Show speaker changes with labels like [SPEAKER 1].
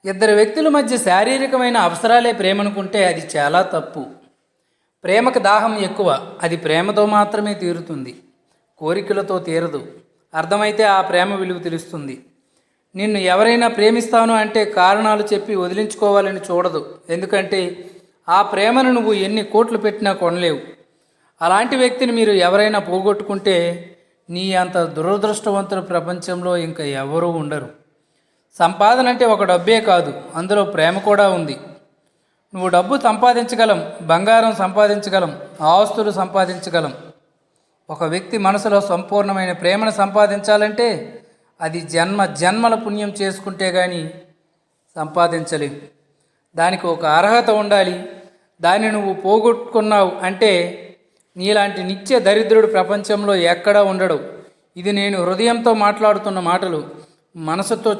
[SPEAKER 1] ఇద్దరు వ్యక్తుల మధ్య శారీరకమైన అవసరాలే ప్రేమనుకుంటే అది చాలా తప్పు. ప్రేమకు దాహం ఎక్కువ, అది ప్రేమతో మాత్రమే తీరుతుంది, కోరికలతో తీరదు. అర్థమైతే ఆ ప్రేమ విలువ తెలుస్తుంది. నిన్ను ఎవరైనా ప్రేమిస్తాను అంటే కారణాలు చెప్పి వదిలించుకోవాలని చూడదు. ఎందుకంటే ఆ ప్రేమను నువ్వు ఎన్ని కోట్లు పెట్టినా కొనలేవు. అలాంటి వ్యక్తిని మీరు ఎవరైనా పోగొట్టుకుంటే నీ అంత దురదృష్టవంతుల ప్రపంచంలో ఇంకా ఎవరూ ఉండరు. సంపాదన అంటే ఒక డబ్బే కాదు, అందులో ప్రేమ కూడా ఉంది. నువ్వు డబ్బు సంపాదించగలం, బంగారం సంపాదించగలం, ఆస్తులు సంపాదించగలం. ఒక వ్యక్తి మనసులో సంపూర్ణమైన ప్రేమను సంపాదించాలంటే అది జన్మ జన్మల పుణ్యం చేసుకుంటే కానీ సంపాదించలేవు. దానికి ఒక అర్హత ఉండాలి. దాన్ని నువ్వు పోగొట్టుకున్నావు అంటే నీలాంటి నిత్య దరిద్రుడు ప్రపంచంలో ఎక్కడా ఉండడు. ఇది నేను హృదయంతో మాట్లాడుతున్న మాటలు, మనసుతో